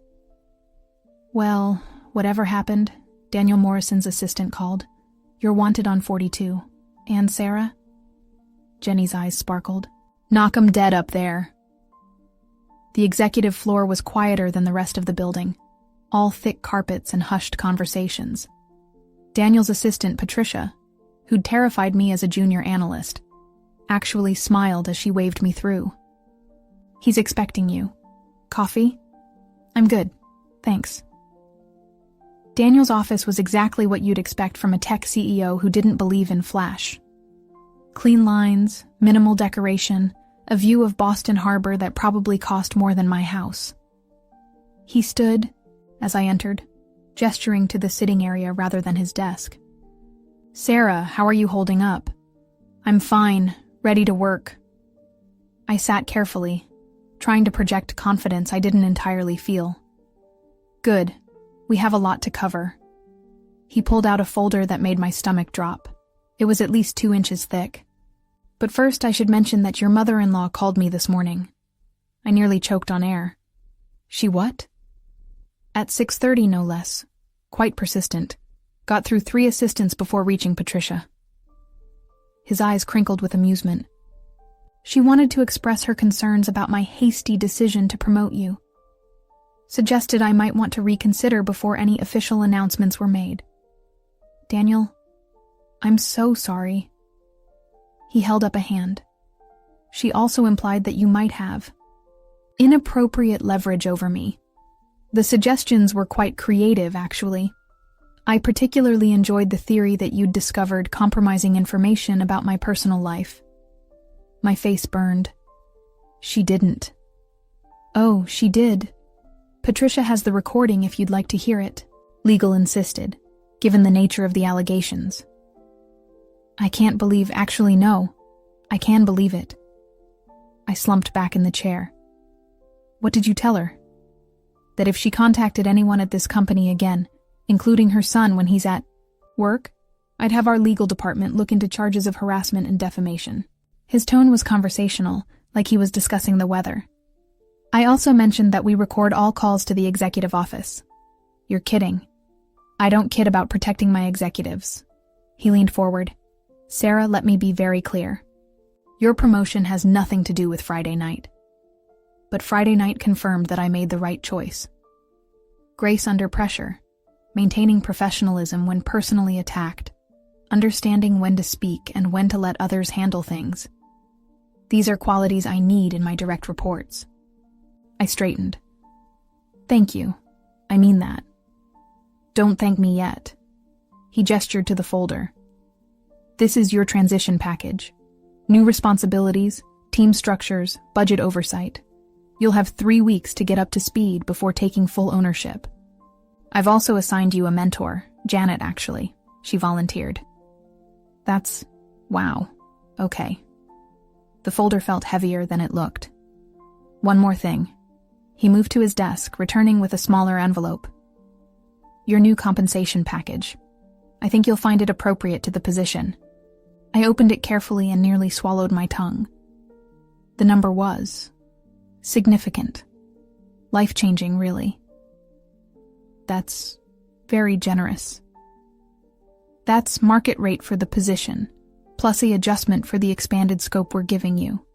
Speaker 1: Well, whatever happened, Daniel Morrison's assistant called. You're wanted on 42. And Sarah? Jenny's eyes sparkled. Knock 'em dead up there. The executive floor was quieter than the rest of the building, all thick carpets and hushed conversations. Daniel's assistant, Patricia, who'd terrified me as a junior analyst, actually smiled as she waved me through. He's expecting you. Coffee? I'm good, thanks. Daniel's office was exactly what you'd expect from a tech CEO who didn't believe in flash. Clean lines, minimal decoration, a view of Boston Harbor that probably cost more than my house. He stood, as I entered, gesturing to the sitting area rather than his desk. Sarah, how are you holding up? I'm fine, ready to work. I sat carefully, trying to project confidence I didn't entirely feel. Good, we have a lot to cover. He pulled out a folder that made my stomach drop. It was at least 2 inches thick. But first I should mention that your mother-in-law called me this morning. I nearly choked on air. She what? At 6:30, no less. Quite persistent. Got through 3 assistants before reaching Patricia. His eyes crinkled with amusement. She wanted to express her concerns about my hasty decision to promote you. Suggested I might want to reconsider before any official announcements were made. Daniel, I'm so sorry. He held up a hand. She also implied that you might have inappropriate leverage over me. The suggestions were quite creative, actually. I particularly enjoyed the theory that you'd discovered compromising information about my personal life. My face burned. She didn't. Oh, she did. Patricia has the recording if you'd like to hear it, Legal insisted, given the nature of the allegations. I can't believe, actually no, I can believe it. I slumped back in the chair. What did you tell her? That if she contacted anyone at this company again, including her son when he's at work, I'd have our legal department look into charges of harassment and defamation. His tone was conversational, like he was discussing the weather. I also mentioned that we record all calls to the executive office. You're kidding. I don't kid about protecting my executives. He leaned forward. Sarah, let me be very clear. Your promotion has nothing to do with Friday night. but Friday night confirmed that I made the right choice. Grace under pressure, maintaining professionalism when personally attacked, understanding when to speak and when to let others handle things. These are qualities I need in my direct reports. I straightened. Thank you. I mean that. Don't thank me yet. He gestured to the folder. This is your transition package. New responsibilities, team structures, budget oversight. You'll have 3 weeks to get up to speed before taking full ownership. I've also assigned you a mentor, Janet actually. She volunteered. Wow. Okay. The folder felt heavier than it looked. One more thing. He moved to his desk, returning with a smaller envelope. Your new compensation package. I think you'll find it appropriate to the position. I opened it carefully and nearly swallowed my tongue. The number was significant. Life-changing, really. That's very generous. That's market rate for the position, plus the adjustment for the expanded scope we're giving you.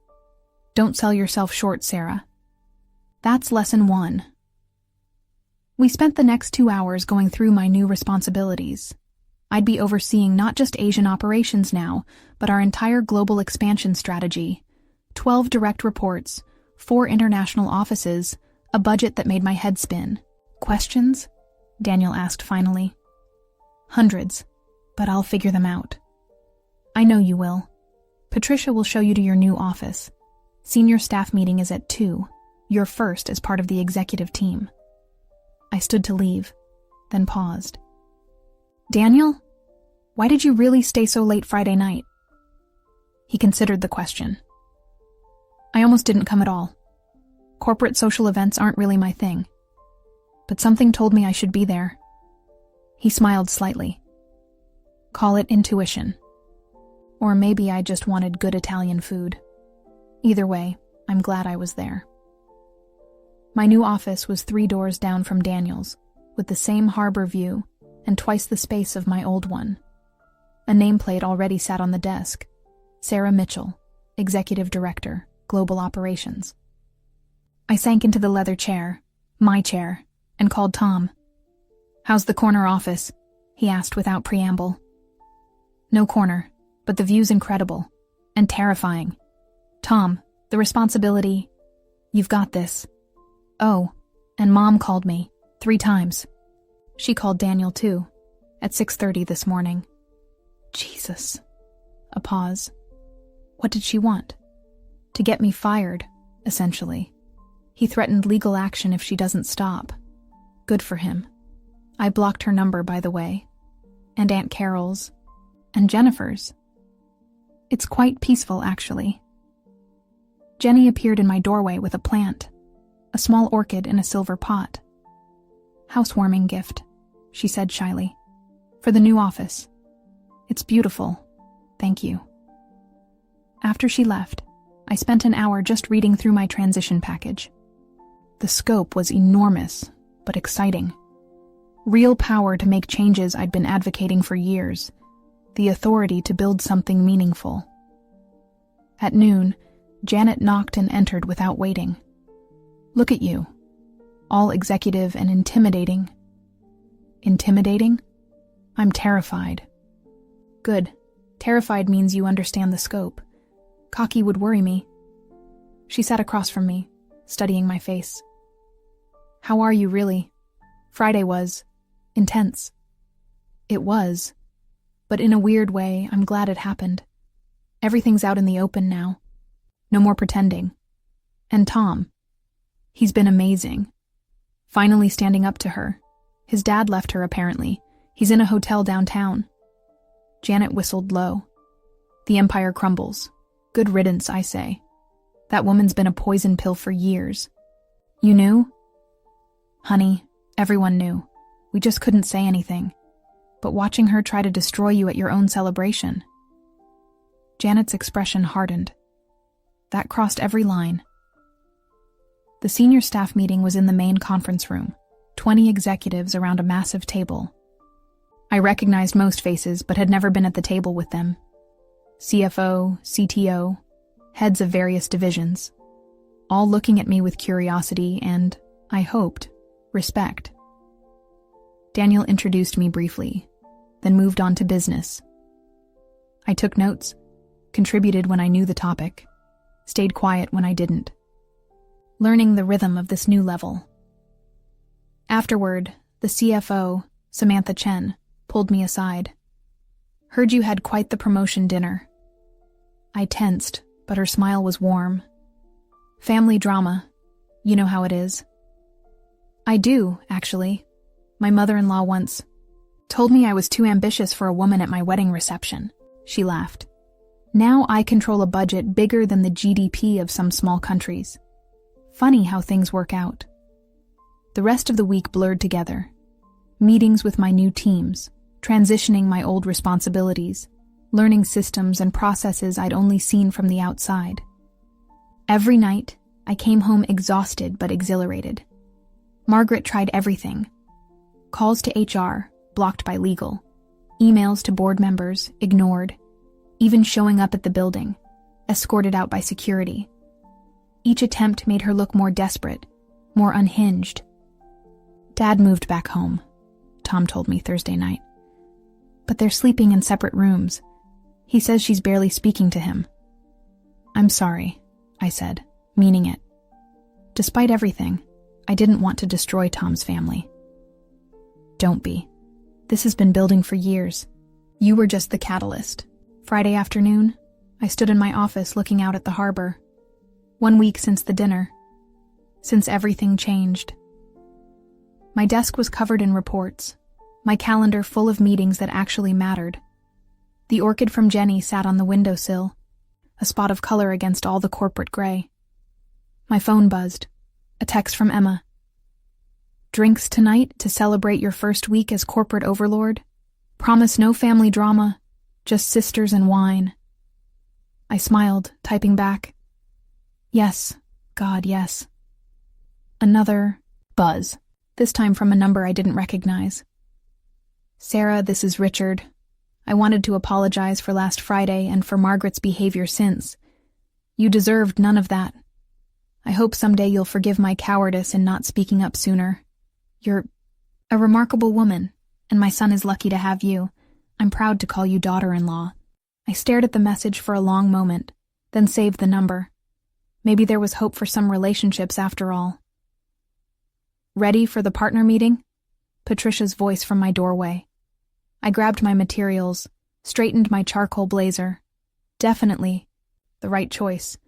Speaker 1: Don't sell yourself short, Sarah. That's lesson 1. We spent the next 2 hours going through my new responsibilities. I'd be overseeing not just Asian operations now, but our entire global expansion strategy. 12 direct reports, 4 international offices, a budget that made my head spin. Questions? Daniel asked finally. Hundreds, but I'll figure them out. I know you will. Patricia will show you to your new office. Senior staff meeting is at 2. You're first as part of the executive team. I stood to leave, then paused. Daniel? Why did you really stay so late Friday night? He considered the question. I almost didn't come at all. Corporate social events aren't really my thing. But something told me I should be there. He smiled slightly. Call it intuition. Or maybe I just wanted good Italian food. Either way, I'm glad I was there. My new office was 3 doors down from Daniel's, with the same harbor view and twice the space of my old one. A nameplate already sat on the desk. Sarah Mitchell, Executive Director, Global Operations. I sank into the leather chair, my chair, and called Tom. How's the corner office? He asked without preamble. No corner, but the view's incredible and terrifying. Tom, the responsibility. You've got this. Oh, and Mom called me 3 times. She called Daniel too, at 6:30 this morning. Jesus. A pause. What did she want? To get me fired, essentially. He threatened legal action if she doesn't stop. Good for him. I blocked her number, by the way. And Aunt Carol's. And Jennifer's. It's quite peaceful, actually. Jenny appeared in my doorway with a plant. A small orchid in a silver pot. Housewarming gift, she said shyly. For the new office. It's beautiful. Thank you. After she left, I spent an hour just reading through my transition package. The scope was enormous, but exciting. Real power to make changes I'd been advocating for years. The authority to build something meaningful. At noon, Janet knocked and entered without waiting. Look at you. All executive and intimidating. Intimidating? I'm terrified. Good. Terrified means you understand the scope. Cocky would worry me. She sat across from me, studying my face. How are you, really? Friday was intense. It was. But in a weird way, I'm glad it happened. Everything's out in the open now. No more pretending. And Tom. He's been amazing. Finally standing up to her. His dad left her, apparently. He's in a hotel downtown. Janet whistled low. The empire crumbles. Good riddance, I say. That woman's been a poison pill for years. You knew? Honey, everyone knew. We just couldn't say anything. But watching her try to destroy you at your own celebration. Janet's expression hardened. That crossed every line. The senior staff meeting was in the main conference room, 20 executives around a massive table. I recognized most faces, but had never been at the table with them. CFO, CTO, heads of various divisions. all looking at me with curiosity and, I hoped, respect. Daniel introduced me briefly, then moved on to business. I took notes, contributed when I knew the topic, stayed quiet when I didn't, learning the rhythm of this new level. Afterward, the CFO, Samantha Chen, pulled me aside. "Heard you had quite the promotion dinner." I tensed, but her smile was warm. "Family drama. You know how it is." "I do, actually. My mother-in-law once told me I was too ambitious for a woman at my wedding reception." She laughed. "Now I control a budget bigger than the GDP of some small countries. Funny how things work out." The rest of the week blurred together. Meetings with my new teams, transitioning my old responsibilities, learning systems and processes I'd only seen from the outside. Every night, I came home exhausted but exhilarated. Margaret tried everything. Calls to HR, blocked by legal. Emails to board members, ignored. Even showing up at the building, escorted out by security. Each attempt made her look more desperate, more unhinged. "Dad moved back home," Tom told me Thursday night. "But they're sleeping in separate rooms. He says she's barely speaking to him." "I'm sorry," I said, meaning it. Despite everything, I didn't want to destroy Tom's family. "Don't be. This has been building for years. You were just the catalyst." Friday afternoon, I stood in my office looking out at the harbor. 1 week since the dinner. Since everything changed. My desk was covered in reports, my calendar full of meetings that actually mattered. The orchid from Jenny sat on the windowsill, a spot of color against all the corporate gray. My phone buzzed. A text from Emma. "Drinks tonight to celebrate your first week as corporate overlord? Promise no family drama, just sisters and wine." I smiled, typing back. "Yes, God, yes." Another buzz, this time from a number I didn't recognize. "Sarah, this is Richard. I wanted to apologize for last Friday and for Margaret's behavior since. You deserved none of that. I hope someday you'll forgive my cowardice in not speaking up sooner. You're a remarkable woman, and my son is lucky to have you. I'm proud to call you daughter-in-law." I stared at the message for a long moment, then saved the number. Maybe there was hope for some relationships after all. "Ready for the partner meeting?" Patricia's voice from my doorway. I grabbed my materials, straightened my charcoal blazer. Definitely the right choice,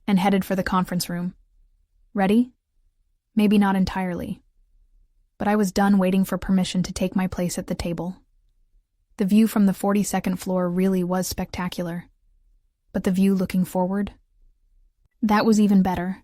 Speaker 1: and headed for the conference room. Ready? Maybe not entirely. But I was done waiting for permission to take my place at the table. The view from the 42nd floor really was spectacular. But the view looking forward? That was even better.